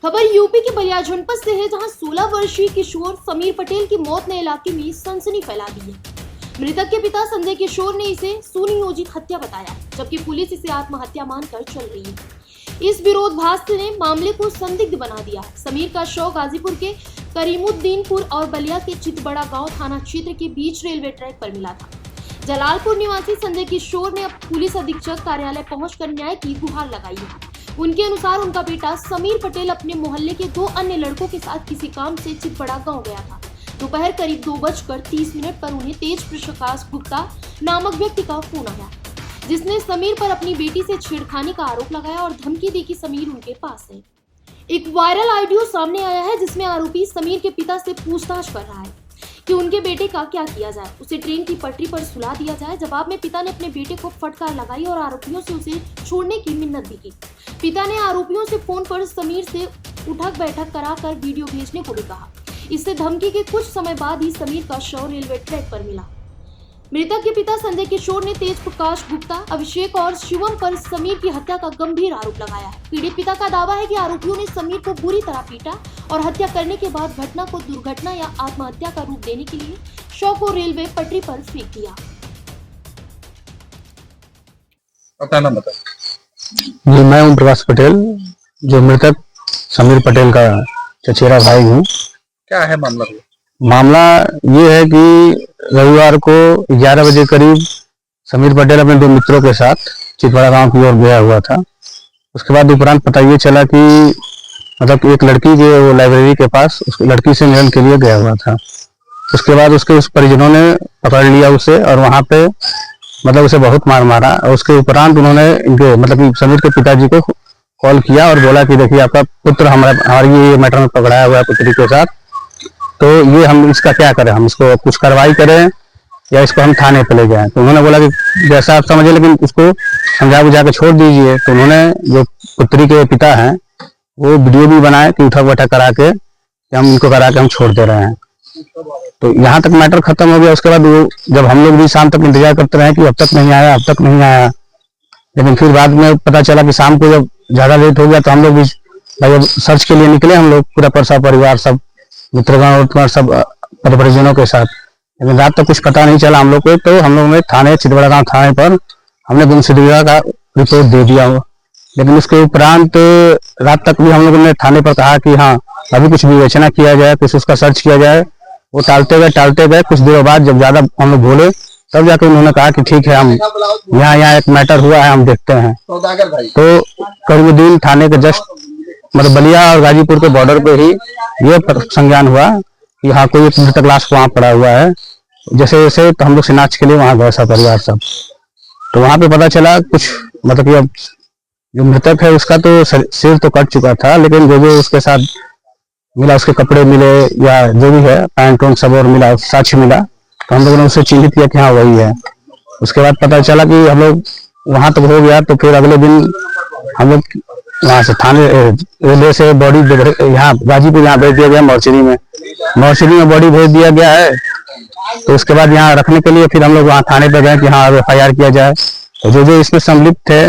खबर यूपी के बलिया जनपद से है, जहां 16 वर्षीय किशोर समीर पटेल की मौत ने इलाके में सनसनी फैला दी है। मृतक के पिता संजय किशोर ने इसे सुनियोजित हत्या बताया, जबकि पुलिस इसे आत्महत्या मानकर चल रही है। इस विरोधाभास ने मामले को संदिग्ध बना दिया। समीर का शव गाजीपुर के करीमुद्दीनपुर और बलिया के चितबड़ा गांव थाना क्षेत्र के बीच रेलवे ट्रैक पर मिला था। जलालपुर निवासी संजय किशोर ने अब पुलिस अधीक्षक कार्यालय पहुंचकर न्याय की गुहार लगाई है। उनके अनुसार उनका बेटा समीर पटेल अपने मोहल्ले के 2 अन्य लड़कों के साथ किसी काम से चितबड़ा गांव गया था। दोपहर करीब 2:30 पर उन्हें तेज प्रकाश गुप्ता नामक व्यक्ति का फोन आया, जिसने समीर पर अपनी बेटी से छेड़खानी का आरोप लगाया और धमकी दी कि समीर उनके पास है। एक वायरल ऑडियो सामने आया है, जिसमें आरोपी समीर के पिता से पूछताछ कर रहा है कि उनके बेटे का क्या किया जाए, उसे ट्रेन की पटरी पर सुला दिया जाए। जवाब में पिता ने अपने बेटे को फटकार लगाई और आरोपियों से उसे छोड़ने की मिन्नत भी की। पिता ने आरोपियों से फोन पर समीर से उठक बैठक कराकर वीडियो भेजने को भी कहा। इससे धमकी के कुछ समय बाद ही समीर का शव रेलवे ट्रैक पर मिला। मृतक के पिता संजय किशोर ने तेज प्रकाश गुप्ता, अभिषेक और शिवम पर समीर की हत्या का गंभीर आरोप लगाया है। पीड़ित पिता का दावा है कि आरोपियों ने समीर को बुरी तरह पीटा और हत्या करने के बाद घटना को दुर्घटना या आत्महत्या का रूप देने के लिए शव को रेलवे पटरी पर फेंक दिया। अपना नाम बताओ। जी, मैं ओम प्रकाश पटेल, जो मृतक समीर पटेल का चचेरा भाई हूँ। क्या है मामला? मामला ये है कि रविवार को 11 बजे करीब समीर पटेल अपने 2 मित्रों के साथ चितबड़ा गांव की ओर गया हुआ था। उसके बाद उपरांत पता ये चला कि मतलब एक लड़की के वो लाइब्रेरी के पास उस लड़की से मिलन के लिए गया हुआ था। उसके बाद उसके उस परिजनों ने पकड़ लिया उसे और वहाँ पे मतलब उसे बहुत मारा और उसके उपरांत उन्होंने इनके मतलब कि समीर के पिताजी को कॉल किया और बोला कि देखिए आपका पुत्र हमारी ये मैटर में पकड़ाया हुआ है पुत्री के साथ, तो ये हम इसका क्या करें, हम इसको कुछ कार्रवाई करें या इसको हम थाने पे ले जाएं। तो उन्होंने बोला कि जैसा आप समझे, लेकिन उसको समझा बुझा के छोड़ दीजिए। तो उन्होंने जो पुत्री के पिता हैं वो वीडियो भी बनाए कि उठक बैठक करा के हम इनको करा के हम छोड़ दे रहे हैं। तो यहाँ तक मैटर खत्म हो गया। उसके बाद वो जब हम लोग भी शाम तक इंतजार करते रहे कि अब तक नहीं आया, लेकिन फिर बाद में पता चला कि शाम को जब ज्यादा लेट हो गया तो हम लोग भी भाई सर्च के लिए निकले, हम लोग पूरा परिवार सब मित्रगण सब परिजनों के साथ। लेकिन रात तक कुछ पता नहीं चला हम लोग को। तो हम लोग ने थाने चितबड़ा गांव थाने पर हमने गुमशुदगी का रिपोर्ट दे दिया। लेकिन उसके उपरांत रात तक भी हम लोगों ने थाने पर कहा कि हाँ अभी कुछ विवेचना किया जाए, कुछ उसका सर्च किया जाए। वो टालते गए। कुछ देर बाद जब ज्यादा हम लोग बोले तब जाकर उन्होंने कहा कि ठीक है, हम यहाँ एक मैटर हुआ है, हम देखते हैं। तो करीमुद्दीन थाने के जस्ट मतलब बलिया और गाजीपुर के बॉर्डर पे ही ये संज्ञान हुआ कि हाँ कोई एक मृतक लाश वहाँ पड़ा हुआ है। जैसे तो हम लोग शिनाख्त के लिए वहाँ गए सब परिवार सब। तो वहाँ पे पता चला कुछ मतलब कि अब जो मृतक है उसका तो सिर तो कट चुका था, लेकिन जो उसके साथ मिला, उसके कपड़े मिले या जो भी है पैंट सब और मिला, साक्ष्य मिला, तो हम लोगों ने उससे चिन्हित किया कि हाँ वही है। उसके बाद पता चला कि हम लोग वहां तक हो गया। तो फिर अगले दिन हम लोग वहां से थाने रेलवे से बॉडी यहाँ गाजीपुर यहाँ भेज दिया गया, मॉर्चरी में बॉडी भेज दिया गया है। तो उसके बाद यहाँ रखने के लिए फिर हम लोग वहाँ थाने पे गए कि हाँ FIR किया जाए। तो जो इसमें सम्मिलित थे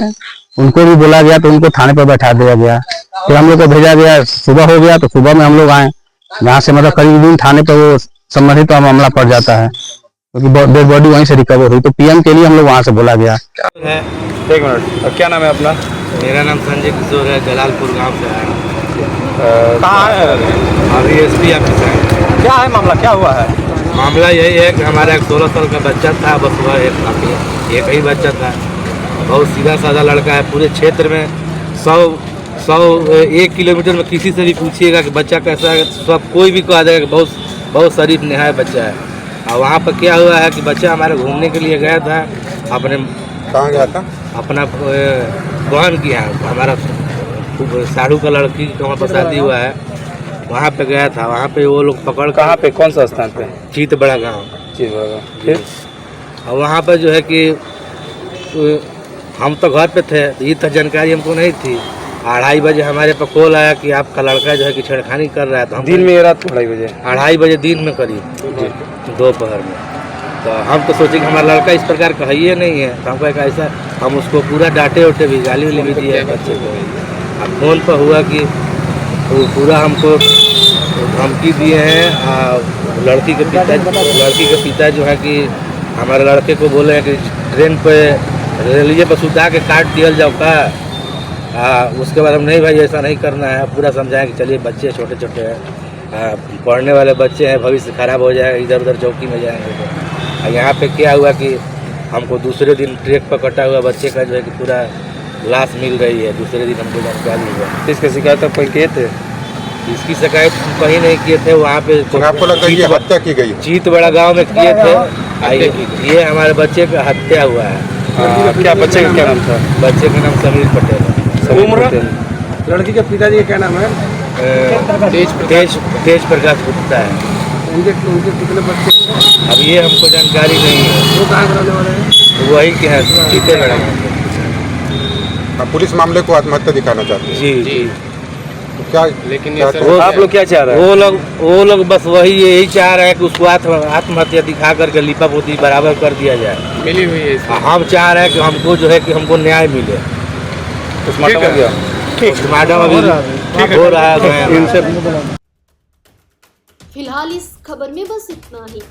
उनको भी बोला गया, तो उनको थाने पर बैठा दिया गया। फिर हम लोग को भेजा गया, सुबह हो गया तो सुबह में हम लोग आए। यहाँ से मतलब करीब दिन थाने पर वो संबंधित मामला पड़ जाता है, क्योंकि डेड बॉडी वहीं से रिकवर हुई। तो PM के लिए हम लोग वहाँ से बोला गया। एक मिनट, क्या नाम है अपना? मेरा नाम संजय किशोर है, जलालपुर गांव से आया हूँ। कहाँ है? अभी SP ऑफिस है। क्या है मामला, क्या हुआ है? मामला यही है कि हमारा एक 16 साल का बच्चा था, बस वह एक ही बच्चा था। बहुत सीधा साधा लड़का है। पूरे क्षेत्र में 1 किलोमीटर में किसी से भी पूछिएगा कि बच्चा कैसा है, सब कोई भी कहा जाएगा कि बहुत शरीफ निहाय बच्चा है। और वहाँ पर क्या हुआ है कि बच्चा हमारे घूमने के लिए गया था। अपने कहाँ गया था? अपना बहन की यहाँ, हमारा साढ़ू का लड़की का वहाँ पर शादी हुआ है, वहाँ पे गया था। वहाँ पे वो लोग पकड़। कहाँ पे, कौन सा स्थान पे? चितबड़ा गाँव। फिर और वहाँ पर जो है कि हम तो घर पे थे, ये तो जानकारी हमको नहीं थी। 2:30 बजे हमारे पर कॉल आया कि आपका लड़का जो है कि छेड़खानी कर रहा है। तो हम दिन में, रात को 2:30 बजे? 2:30 बजे दिन में करीब दोपहर में। तो हम तो सोचे कि हमारा लड़का इस प्रकार का ही नहीं है। तो हमको एक ऐसा, हम उसको पूरा डांटे भी, गाली भी दिए बच्चे को। अब फोन पर हुआ कि वो पूरा हमको धमकी दिए हैं। लड़की के पिता जो है कि हमारे लड़के को बोले हैं कि ट्रेन पे रेलवे पर सुधा के काट दिया जाओ का। उसके बाद हम नहीं भाई ऐसा नहीं करना है, पूरा समझाएं कि चलिए बच्चे छोटे छोटे हैं, पढ़ने वाले बच्चे हैं, भविष्य खराब हो जाएगा, इधर उधर चौकी में जाएंगे तो। यहाँ पे क्या हुआ कि हमको दूसरे दिन ट्रैक पर कटा हुआ बच्चे का जो है कि पूरा लाश मिल रही है। दूसरे दिन हमको जानकारी हुआ। किसके शिकायत आप कोई किए थे? इसकी शिकायत हम कहीं नहीं किए थे। वहाँ पे तो आपको लगता है ये हत्या की गई? चीतबड़ा गांव में किए थे। ये हमारे बच्चे का हत्या हुआ है। क्या बच्चे का क्या नाम था? बच्चे का नाम समीर पटेल है। लड़की के पिताजी का क्या नाम है? तेज प्रकाश गुप्ता है। उनके कितने बच्चे हैं? अब ये हमको जानकारी नहीं है। वो कहाँ के रहने वाले हैं? वही के हैं, चीतेगढ़ में। पुलिस मामले को आत्महत्या दिखाना चाहती है। जी। तो क्या लेकिन आप लोग क्या चाह रहे हैं? वो लोग बस वही यही चाह रहे हैं कि उसको आत्महत्या दिखा करके लिपा पोती बराबर कर दिया जाए। मिली हुई है। हम चाह रहे हैं कि हमको जो है कि हमको न्याय मिले। पोस्टमार्टम हो गया? पोस्टमार्टम अभी हो रहा है। फिलहाल इस खबर में बस इतना ही।